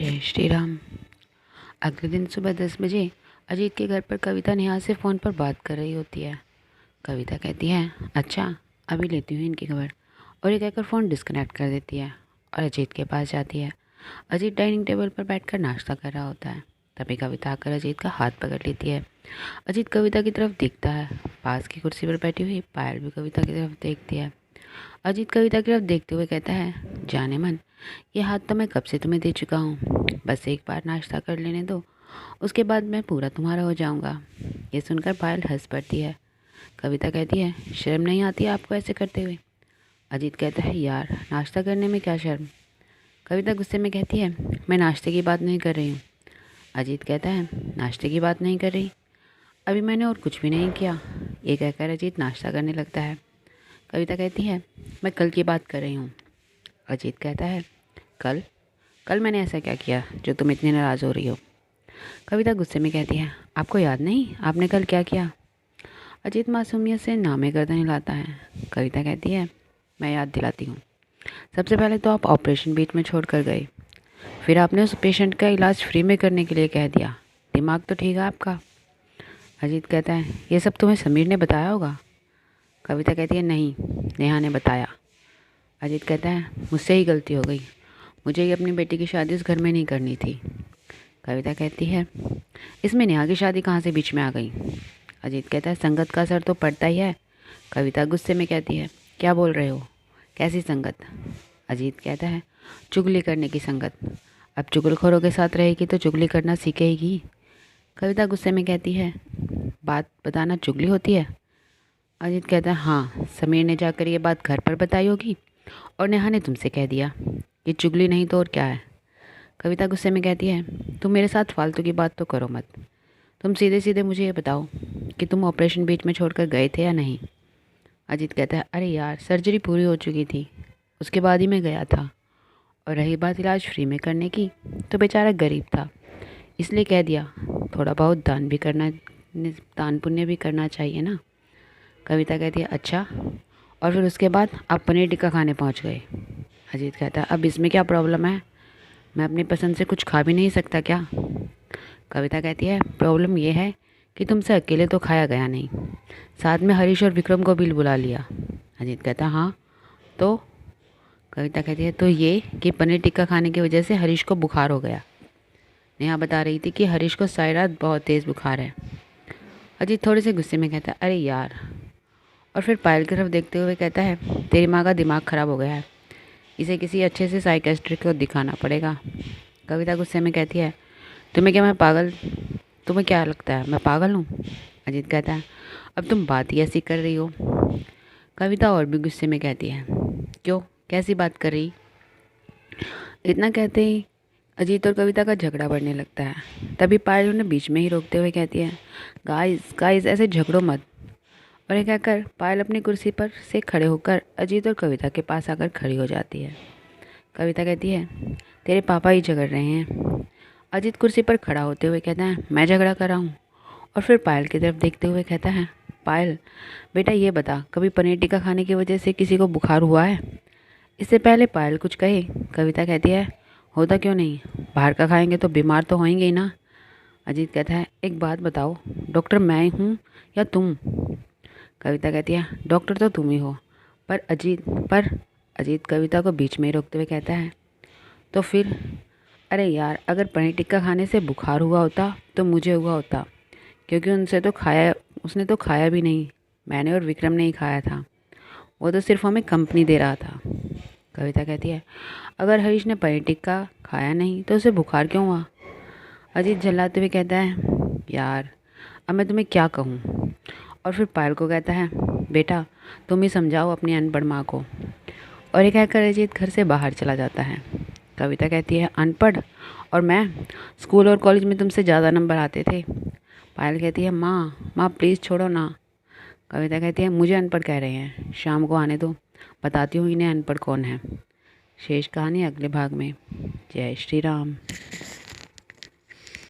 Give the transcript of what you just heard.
जय श्री राम। अगले दिन सुबह 10 बजे अजीत के घर पर कविता नेहा से फ़ोन पर बात कर रही होती है। कविता कहती है, अच्छा अभी लेती हूँ इनकी खबर, और ये कहकर फ़ोन डिस्कनेक्ट कर देती है और अजीत के पास जाती है। अजीत डाइनिंग टेबल पर बैठकर नाश्ता कर रहा होता है। तभी कविता आकर अजीत का हाथ पकड़ लेती है। अजीत कविता की तरफ देखता है। पास की कुर्सी पर बैठी हुई पायल भी कविता की तरफ देखती है। अजीत कविता की तरफ देखते हुए कहता है, जाने मन, ये हाथ तो मैं कब से तुम्हें दे चुका हूँ। बस एक बार नाश्ता कर लेने दो, उसके बाद मैं पूरा तुम्हारा हो जाऊँगा। ये सुनकर पायल हंस पड़ती है। कविता कहती है, शर्म नहीं आती है आपको ऐसे करते हुए? अजीत कहता है, यार नाश्ता करने में क्या शर्म। कविता गुस्से में कहती है, मैं नाश्ते की बात नहीं कर रही हूँ। अजीत कहता है, नाश्ते की बात नहीं कर रही? अभी मैंने और कुछ भी नहीं किया। ये कहकर अजीत नाश्ता करने लगता है। कविता कहती है, मैं कल की बात कर रही हूँ। अजीत कहता है, कल? कल मैंने ऐसा क्या किया जो तुम इतनी नाराज़ हो रही हो? कविता गुस्से में कहती है, आपको याद नहीं आपने कल क्या किया? अजीत मासूमियत से नामे गर्दन हिलाता है। कविता कहती है, मैं याद दिलाती हूँ। सबसे पहले तो आप ऑपरेशन बीच में छोड़ कर गए, फिर आपने उस पेशेंट का इलाज फ्री में करने के लिए कह दिया। दिमाग तो ठीक है आपका? अजीत कहता है, ये सब तुम्हें समीर ने बताया होगा? कविता कहती है, नहीं, नेहा ने बताया। अजीत कहता है, मुझसे ही गलती हो गई, मुझे ही अपनी बेटी की शादी उस घर में नहीं करनी थी। कविता कहती है, इसमें नेहा की शादी कहाँ से बीच में आ गई? अजीत कहता है, संगत का असर तो पड़ता ही है। कविता गुस्से में कहती है, क्या बोल रहे हो? कैसी संगत? अजीत कहता है, चुगली करने की संगत। अब चुगलखोरों के साथ रहेगी तो चुगली करना सीखेगी। कविता गुस्से में कहती है, बात बताना चुगली होती है? अजीत कहता है, हाँ, समीर ने जाकर ये बात घर पर बताई होगी और नेहा ने तुमसे कह दिया। ये चुगली नहीं तो और क्या है? कविता गुस्से में कहती है, तुम मेरे साथ फालतू की बात तो करो मत। तुम सीधे सीधे मुझे ये बताओ कि तुम ऑपरेशन बीच में छोड़कर गए थे या नहीं? अजीत कहता है, अरे यार, सर्जरी पूरी हो चुकी थी, उसके बाद ही मैं गया था। और रही बात इलाज फ्री में करने की, तो बेचारा गरीब था, इसलिए कह दिया। थोड़ा बहुत दान पुण्य भी करना चाहिए ना। कविता कहती है, अच्छा, और फिर उसके बाद आप पनीर टिक्का खाने पहुंच गए? अजीत कहता है, अब इसमें क्या प्रॉब्लम है? मैं अपनी पसंद से कुछ खा भी नहीं सकता क्या? कविता कहती है, प्रॉब्लम ये है कि तुमसे अकेले तो खाया गया नहीं, साथ में हरीश और विक्रम को भी बुला लिया। अजीत कहता है, हाँ तो? कविता कहती है, तो ये कि पनीर टिक्का खाने की वजह से हरीश को बुखार हो गया। नेहा बता रही थी कि हरीश को सारी रात बहुत तेज़ बुखार है। अजीत थोड़े से गुस्से में कहता है, अरे यार। और फिर पायल की तरफ देखते हुए कहता है, तेरी माँ का दिमाग ख़राब हो गया है, इसे किसी अच्छे से साइकेट्रिस्ट को दिखाना पड़ेगा। कविता गुस्से में कहती है, तुम्हें क्या लगता है मैं पागल हूँ? अजीत कहता है, अब तुम बात ही ऐसी कर रही हो। कविता और भी गुस्से में कहती है, क्यों, कैसी बात कर रही? इतना कहते ही अजीत और कविता का झगड़ा बढ़ने लगता है। तभी पायल उन्हें बीच में ही रोकते हुए कहती है, गाइस गाइस ऐसे झगड़ो मत। और ये कहकर पायल अपनी कुर्सी पर से खड़े होकर अजीत और कविता के पास आकर खड़ी हो जाती है। कविता कहती है, तेरे पापा ही झगड़ रहे हैं। अजीत कुर्सी पर खड़ा होते हुए कहता है, मैं झगड़ा कर रहा हूँ? और फिर पायल की तरफ देखते हुए कहता है, पायल बेटा ये बता, कभी पनीर टिक्का खाने की वजह से किसी को बुखार हुआ है? इससे पहले पायल कुछ कहे, कविता कहती है, होता क्यों नहीं, बाहर का खाएंगे तो बीमार तो होएंगे ही ना। अजीत कहता है, एक बात बताओ, डॉक्टर मैं हूँ या तुम? कविता कहती है, डॉक्टर तो तुम ही हो। पर अजीत कविता को बीच में ही रोकते हुए कहता है, तो फिर? अरे यार, अगर पनीर टिक्का खाने से बुखार हुआ होता तो मुझे हुआ होता, क्योंकि उसने तो खाया भी नहीं, मैंने और विक्रम ने ही खाया था। वो तो सिर्फ हमें कंपनी दे रहा था। कविता कहती है, अगर हरीश ने पनीर टिक्का खाया नहीं तो उसे बुखार क्यों हुआ? अजीत झल्लाते हुए कहता है, यार अब मैं तुम्हें क्या कहूँ? और फिर पायल को कहता है, बेटा तुम ही समझाओ अपनी अनपढ़ माँ को। और ये कहकर अजीत घर से बाहर चला जाता है। कविता कहती है, अनपढ़? और मैं? स्कूल और कॉलेज में तुमसे ज़्यादा नंबर आते थे। पायल कहती है, माँ माँ प्लीज़ छोड़ो ना। कविता कहती है, मुझे अनपढ़ कह रहे हैं, शाम को आने दो, बताती हूँ इन्हें अनपढ़ कौन है। शेष कहानी अगले भाग में। जय श्री राम।